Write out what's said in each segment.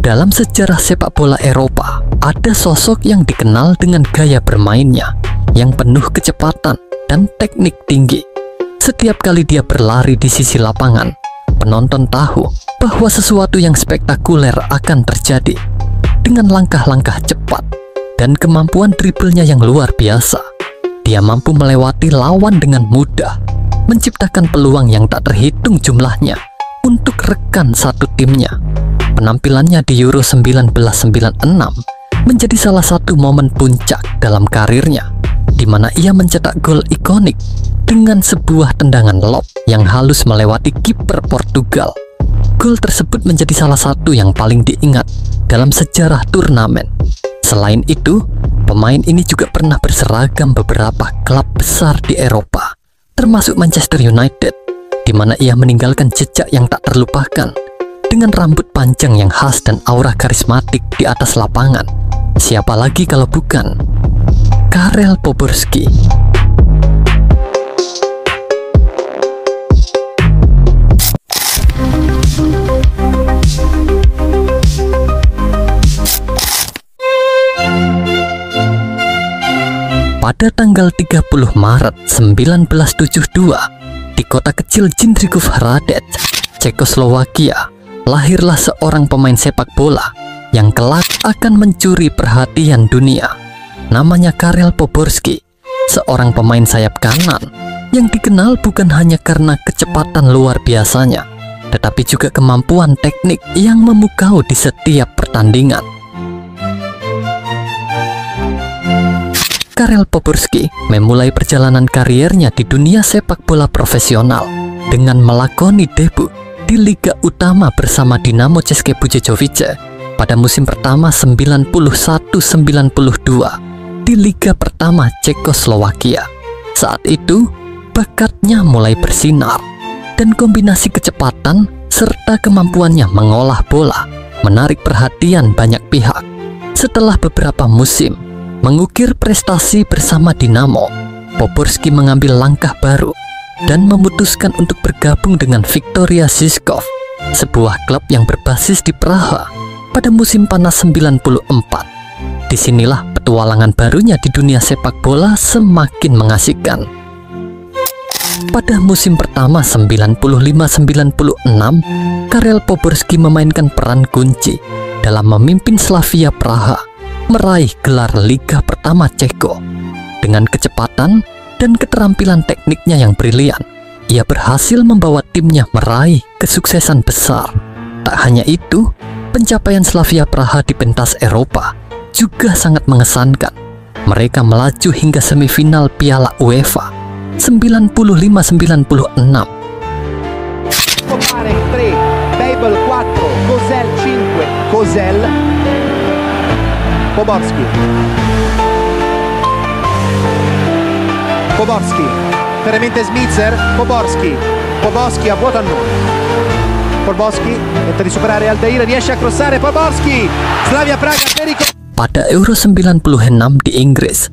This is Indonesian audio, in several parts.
Dalam sejarah sepak bola Eropa, ada sosok yang dikenal dengan gaya bermainnya yang penuh kecepatan dan teknik tinggi. Setiap kali dia berlari di sisi lapangan, penonton tahu bahwa sesuatu yang spektakuler akan terjadi. Dengan langkah-langkah cepat dan kemampuan driblenya yang luar biasa, dia mampu melewati lawan dengan mudah, menciptakan peluang yang tak terhitung jumlahnya untuk rekan satu timnya. Penampilannya di Euro 1996 menjadi salah satu momen puncak dalam karirnya, di mana ia mencetak gol ikonik dengan sebuah tendangan lob yang halus melewati kiper Portugal. Gol tersebut menjadi salah satu yang paling diingat dalam sejarah turnamen. Selain itu, pemain ini juga pernah berseragam beberapa klub besar di Eropa, termasuk Manchester United, di mana ia meninggalkan jejak yang tak terlupakan dengan rambut panjang yang khas dan aura karismatik di atas lapangan. Siapa lagi kalau bukan Karel Poborský. Pada tanggal 30 Maret 1972, di kota kecil Jindřichův Hradec, Cekoslowakia, lahirlah seorang pemain sepak bola yang kelak akan mencuri perhatian dunia. Namanya Karel Poborský, seorang pemain sayap kanan yang dikenal bukan hanya karena kecepatan luar biasanya, tetapi juga kemampuan teknik yang memukau di setiap pertandingan. Karel Poborský memulai perjalanan kariernya di dunia sepak bola profesional dengan melakoni debut di Liga Utama bersama Dinamo České Budějovice pada musim pertama 91-92 di Liga Pertama Cekoslowakia. Saat itu, bakatnya mulai bersinar dan kombinasi kecepatan serta kemampuannya mengolah bola menarik perhatian banyak pihak. Setelah beberapa musim mengukir prestasi bersama Dinamo, Poborský mengambil langkah baru dan memutuskan untuk bergabung dengan Viktoria Žižkov, sebuah klub yang berbasis di Praha pada musim panas 94. Disinilah petualangan barunya di dunia sepak bola semakin mengasihkan. Pada musim pertama 95-96, Karel Poborský memainkan peran kunci dalam memimpin Slavia Praha meraih gelar Liga Pertama Ceko. Dengan kecepatan dan keterampilan tekniknya yang brilian, ia berhasil membawa timnya meraih kesuksesan besar. Tak hanya itu, pencapaian Slavia Praha di pentas Eropa juga sangat mengesankan. Mereka melaju hingga semifinal Piala UEFA 95-96. Poborský, veramente Smitser, Poborský a vuoto a noi. Poborský tenta di superare Aldair, riesce a crossare Poborský. Slavia Praga pericolo. Pada Euro 96 di Inggris,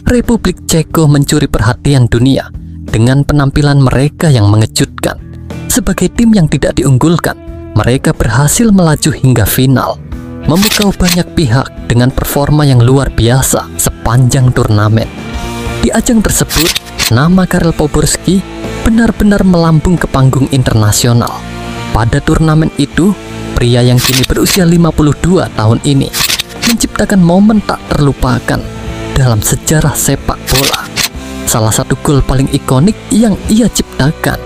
Republik Ceko mencuri perhatian dunia dengan penampilan mereka yang mengejutkan. Sebagai tim yang tidak diunggulkan, mereka berhasil melaju hingga final, memukau banyak pihak dengan performa yang luar biasa sepanjang turnamen. Di ajang tersebut, nama Karel Poborský benar-benar melambung ke panggung internasional. Pada turnamen itu, pria yang kini berusia 52 tahun ini menciptakan momen tak terlupakan dalam sejarah sepak bola. Salah satu gol paling ikonik yang ia ciptakan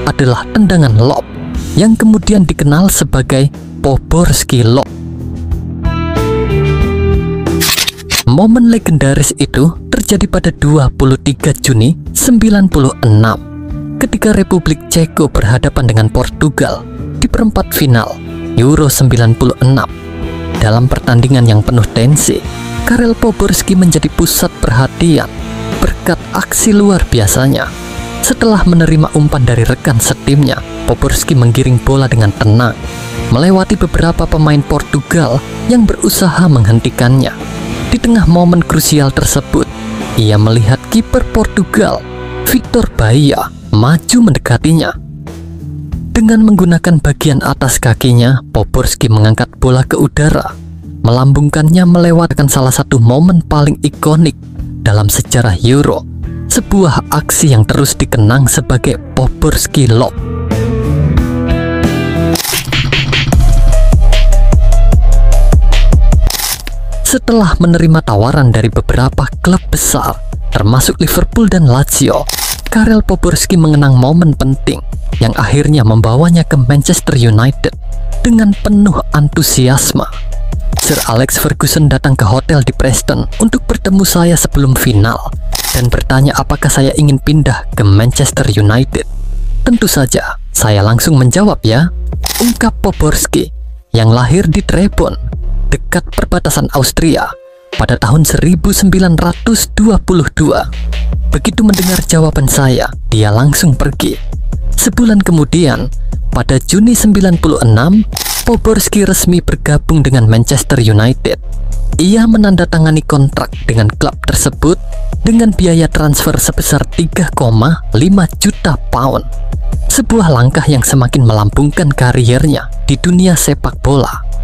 adalah tendangan lob yang kemudian dikenal sebagai Poborský lob. Momen legendaris itu terjadi pada 23 Juni 96 ketika Republik Ceko berhadapan dengan Portugal di perempat final Euro 96. Dalam pertandingan yang penuh tensi, Karel Poborský menjadi pusat perhatian berkat aksi luar biasanya. Setelah menerima umpan dari rekan setimnya, Poborský menggiring bola dengan tenang, melewati beberapa pemain Portugal yang berusaha menghentikannya. Di tengah momen krusial tersebut, ia melihat kiper Portugal, Vitor Bahia, maju mendekatinya. Dengan menggunakan bagian atas kakinya, Poborski mengangkat bola ke udara, melambungkannya melewatkan salah satu momen paling ikonik dalam sejarah Euro, sebuah aksi yang terus dikenang sebagai Poborski Lob. Setelah menerima tawaran dari beberapa klub besar, termasuk Liverpool dan Lazio, Karel Poborski mengenang momen penting yang akhirnya membawanya ke Manchester United dengan penuh antusiasme. Sir Alex Ferguson datang ke hotel di Preston untuk bertemu saya sebelum final dan bertanya apakah saya ingin pindah ke Manchester United. Tentu saja, saya langsung menjawab ya, ungkap Poborski yang lahir di Trebon, dekat perbatasan Austria pada tahun 1922. Begitu mendengar jawaban saya, dia langsung pergi. Sebulan kemudian, pada Juni 96, Poborski resmi bergabung dengan Manchester United. Ia menandatangani kontrak dengan klub tersebut dengan biaya transfer sebesar 3,5 juta pound. Sebuah langkah yang semakin melambungkan karirnya di dunia sepak bola.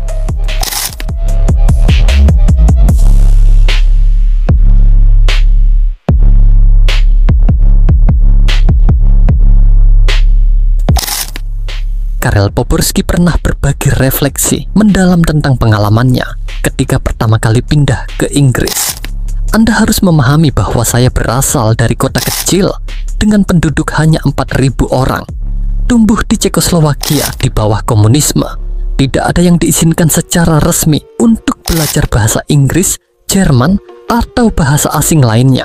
Karel Poborski pernah berbagi refleksi mendalam tentang pengalamannya ketika pertama kali pindah ke Inggris. Anda harus memahami bahwa saya berasal dari kota kecil dengan penduduk hanya 4.000 orang. Tumbuh di Cekoslowakia di bawah komunisme. Tidak ada yang diizinkan secara resmi untuk belajar bahasa Inggris, Jerman, atau bahasa asing lainnya.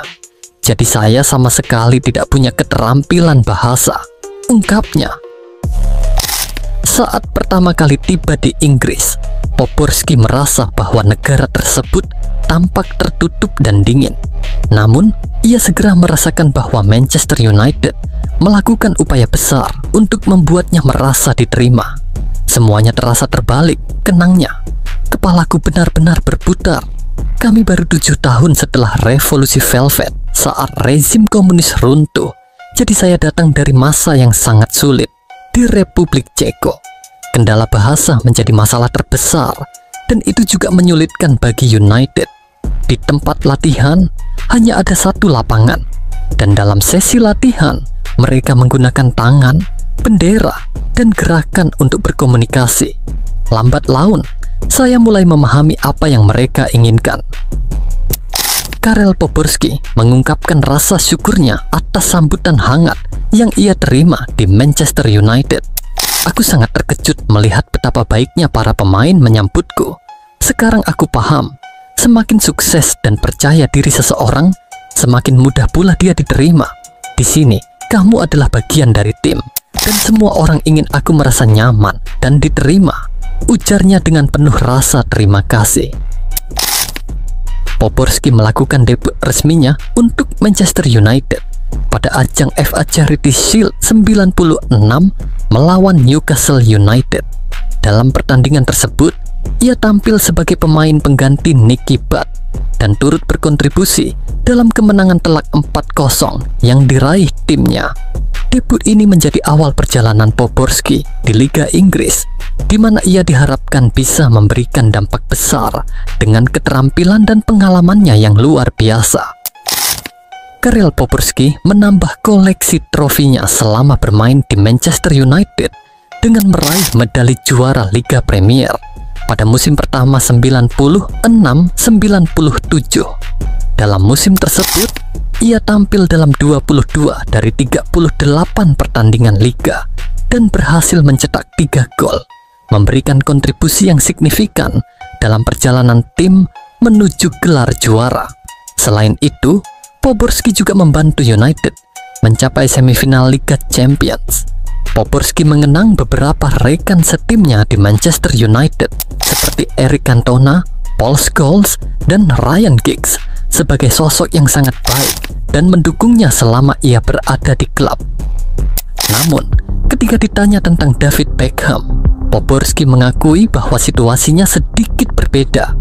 Jadi saya sama sekali tidak punya keterampilan bahasa, ungkapnya. Saat pertama kali tiba di Inggris, Poborski merasa bahwa negara tersebut tampak tertutup dan dingin. Namun, ia segera merasakan bahwa Manchester United melakukan upaya besar untuk membuatnya merasa diterima. Semuanya terasa terbalik, kenangnya. Kepalaku benar-benar berputar. Kami baru 7 tahun setelah revolusi Velvet saat rezim komunis runtuh. Jadi saya datang dari masa yang sangat sulit di Republik Ceko. Kendala bahasa menjadi masalah terbesar dan itu juga menyulitkan bagi United. Di tempat latihan hanya ada satu lapangan dan dalam sesi latihan mereka menggunakan tangan, bendera, dan gerakan untuk berkomunikasi. Lambat laun, saya mulai memahami apa yang mereka inginkan. Karel Poborski mengungkapkan rasa syukurnya atas sambutan hangat yang ia terima di Manchester United. Aku sangat terkejut melihat betapa baiknya para pemain menyambutku. Sekarang aku paham, semakin sukses dan percaya diri seseorang, semakin mudah pula dia diterima. Di sini, kamu adalah bagian dari tim, dan semua orang ingin aku merasa nyaman dan diterima, ujarnya dengan penuh rasa terima kasih. Poborski melakukan debut resminya untuk Manchester United pada ajang FA Charity Shield 96 melawan Newcastle United. Dalam pertandingan tersebut, ia tampil sebagai pemain pengganti Nicky Butt dan turut berkontribusi dalam kemenangan telak 4-0 yang diraih timnya. Debut ini menjadi awal perjalanan Poborski di Liga Inggris, di mana ia diharapkan bisa memberikan dampak besar dengan keterampilan dan pengalamannya yang luar biasa. Karel Poborski menambah koleksi trofinya selama bermain di Manchester United dengan meraih medali juara Liga Premier pada musim pertama 96-97. Dalam musim tersebut, ia tampil dalam 22 dari 38 pertandingan liga dan berhasil mencetak 3 gol, memberikan kontribusi yang signifikan dalam perjalanan tim menuju gelar juara. Selain itu, Poborski juga membantu United mencapai semifinal Liga Champions. Poborski mengenang beberapa rekan setimnya di Manchester United seperti Eric Cantona, Paul Scholes, dan Ryan Giggs sebagai sosok yang sangat baik dan mendukungnya selama ia berada di klub. Namun, ketika ditanya tentang David Beckham, Poborski mengakui bahwa situasinya sedikit berbeda.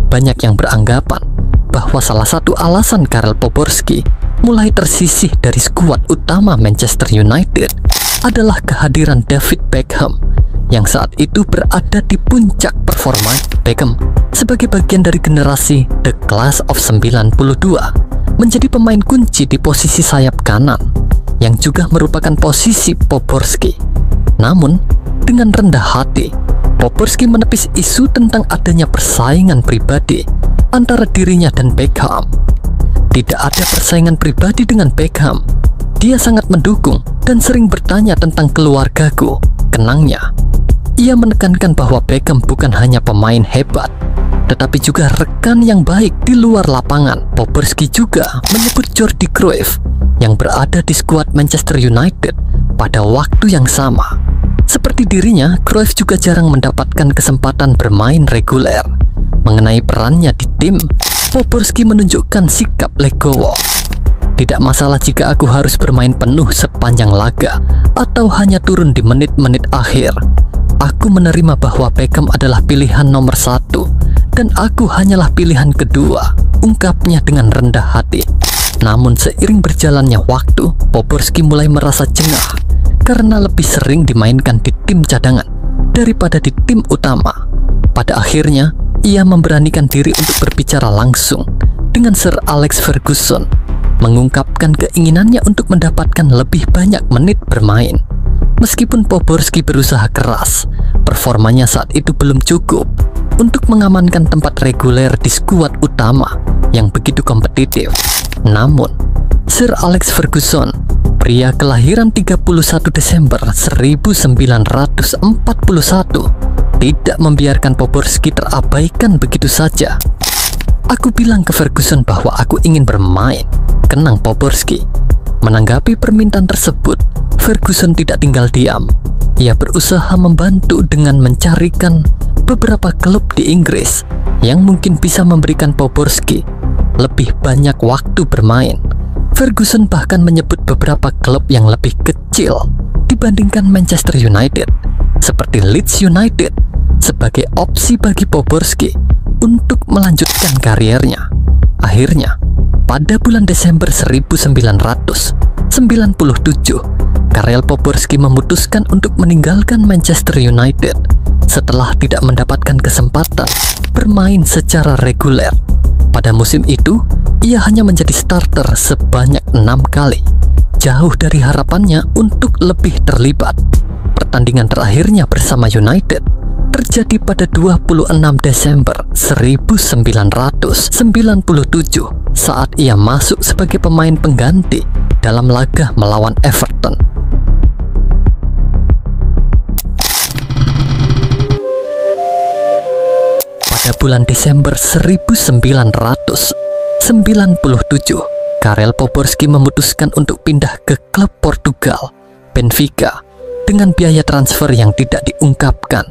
Banyak yang beranggapan bahwa salah satu alasan Karel Poborski mulai tersisih dari skuad utama Manchester United adalah kehadiran David Beckham yang saat itu berada di puncak performa. Beckham sebagai bagian dari generasi The Class of 92 menjadi pemain kunci di posisi sayap kanan yang juga merupakan posisi Poborski. Namun dengan rendah hati, Poborski menepis isu tentang adanya persaingan pribadi antara dirinya dan Beckham. Tidak ada persaingan pribadi dengan Beckham. Dia sangat mendukung dan sering bertanya tentang keluargaku, kenangnya. Ia menekankan bahwa Beckham bukan hanya pemain hebat, tetapi juga rekan yang baik di luar lapangan. Poborski juga menyebut Jordi Cruyff yang berada di skuad Manchester United pada waktu yang sama. Seperti dirinya, Cruyff juga jarang mendapatkan kesempatan bermain reguler. Mengenai perannya di tim, Poborski menunjukkan sikap legowo. Tidak masalah jika aku harus bermain penuh sepanjang laga atau hanya turun di menit-menit akhir. Aku menerima bahwa Beckham adalah pilihan nomor 1 dan aku hanyalah pilihan kedua, ungkapnya dengan rendah hati. Namun seiring berjalannya waktu, Poborski mulai merasa jengah karena lebih sering dimainkan di tim cadangan daripada di tim utama. Pada akhirnya, ia memberanikan diri untuk berbicara langsung dengan Sir Alex Ferguson, mengungkapkan keinginannya untuk mendapatkan lebih banyak menit bermain. Meskipun Poborski berusaha keras, performanya saat itu belum cukup untuk mengamankan tempat reguler di skuad utama yang begitu kompetitif. Namun, Sir Alex Ferguson, pria kelahiran 31 Desember 1941, tidak membiarkan Poborski terabaikan begitu saja. Aku bilang ke Ferguson bahwa aku ingin bermain, kenang Poborski. Menanggapi permintaan tersebut, Ferguson tidak tinggal diam. Ia berusaha membantu dengan mencarikan beberapa klub di Inggris yang mungkin bisa memberikan Poborski lebih banyak waktu bermain. Ferguson bahkan menyebut beberapa klub yang lebih kecil dibandingkan Manchester United, seperti Leeds United, sebagai opsi bagi Poborski untuk melanjutkan kariernya. Akhirnya, pada bulan Desember 1997, Karel Poborski memutuskan untuk meninggalkan Manchester United setelah tidak mendapatkan kesempatan bermain secara reguler. Pada musim itu, ia hanya menjadi starter sebanyak 6 kali, jauh dari harapannya untuk lebih terlibat. Pertandingan terakhirnya bersama United terjadi pada 26 Desember 1997 saat ia masuk sebagai pemain pengganti dalam laga melawan Everton. Pada bulan Desember 1997, Karel Poborski memutuskan untuk pindah ke klub Portugal, Benfica, dengan biaya transfer yang tidak diungkapkan.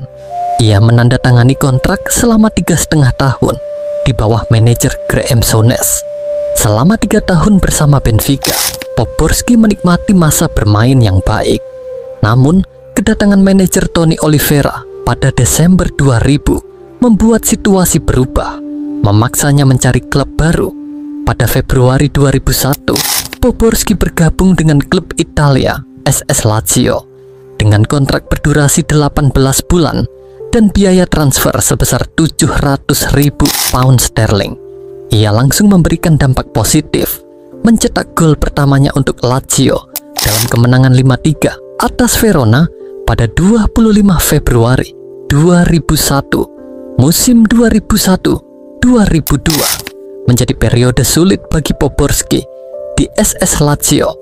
Ia menandatangani kontrak selama 3,5 tahun di bawah manajer Graham Souness. Selama 3 tahun bersama Benfica, Poborski menikmati masa bermain yang baik. Namun, kedatangan manajer Tony Oliveira pada Desember 2000 membuat situasi berubah, memaksanya mencari klub baru. Pada Februari 2001, Poborski bergabung dengan klub Italia SS Lazio dengan kontrak berdurasi 18 bulan dan biaya transfer sebesar 700.000 pound sterling. Ia langsung memberikan dampak positif, mencetak gol pertamanya untuk Lazio dalam kemenangan 5-3 atas Verona pada 25 Februari 2001. Musim 2001-2002 menjadi periode sulit bagi Poborski di SS Lazio.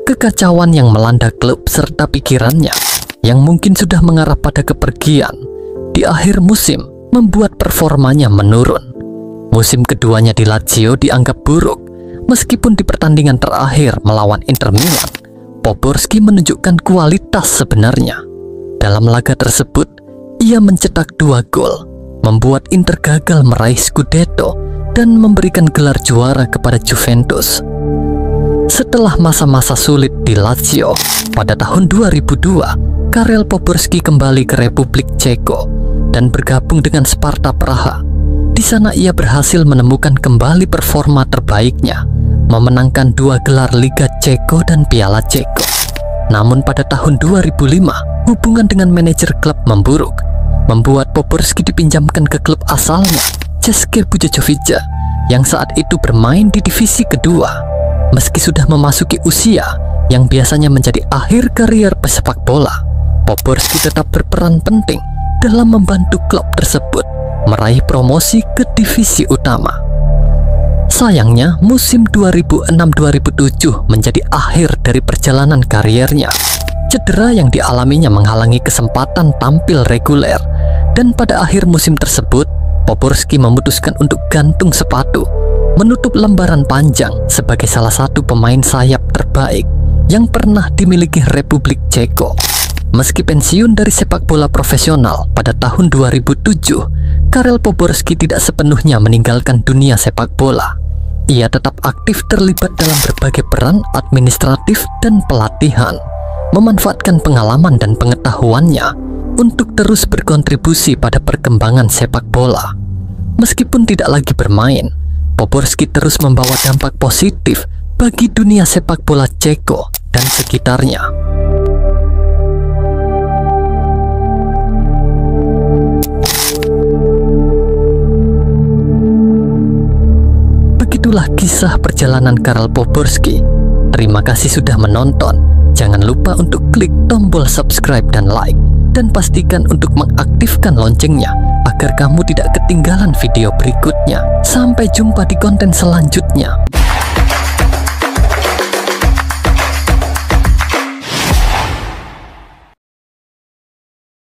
Kekacauan yang melanda klub serta pikirannya yang mungkin sudah mengarah pada kepergian di akhir musim membuat performanya menurun. Musim keduanya di Lazio dianggap buruk. Meskipun di pertandingan terakhir melawan Inter Milan, Poborski menunjukkan kualitas sebenarnya. Dalam laga tersebut, ia mencetak 2 gol, membuat Inter gagal meraih Scudetto dan memberikan gelar juara kepada Juventus. Setelah masa-masa sulit di Lazio, pada tahun 2002, Karel Poborski kembali ke Republik Ceko dan bergabung dengan Sparta Praha. Di sana ia berhasil menemukan kembali performa terbaiknya, memenangkan 2 gelar Liga Ceko dan Piala Ceko. Namun pada tahun 2005, hubungan dengan manajer klub memburuk, membuat Poborski dipinjamkan ke klub asalnya, CSKA Bujovica, yang saat itu bermain di divisi kedua. Meski sudah memasuki usia yang biasanya menjadi akhir karier pesepak bola, Poborski tetap berperan penting dalam membantu klub tersebut meraih promosi ke divisi utama. Sayangnya, musim 2006-2007 menjadi akhir dari perjalanan kariernya. Cedera yang dialaminya menghalangi kesempatan tampil reguler, dan pada akhir musim tersebut, Poborski memutuskan untuk gantung sepatu, menutup lembaran panjang sebagai salah satu pemain sayap terbaik yang pernah dimiliki Republik Ceko. Meski pensiun dari sepak bola profesional pada tahun 2007, Karel Poborski tidak sepenuhnya meninggalkan dunia sepak bola. Ia tetap aktif terlibat dalam berbagai peran administratif dan pelatihan, memanfaatkan pengalaman dan pengetahuannya untuk terus berkontribusi pada perkembangan sepak bola. Meskipun tidak lagi bermain, Poborski terus membawa dampak positif bagi dunia sepak bola Ceko dan sekitarnya. Begitulah kisah perjalanan Karel Poborski. Terima kasih sudah menonton. Jangan lupa untuk klik tombol subscribe dan like, dan pastikan untuk mengaktifkan loncengnya agar kamu tidak ketinggalan video berikutnya. Sampai jumpa di konten selanjutnya.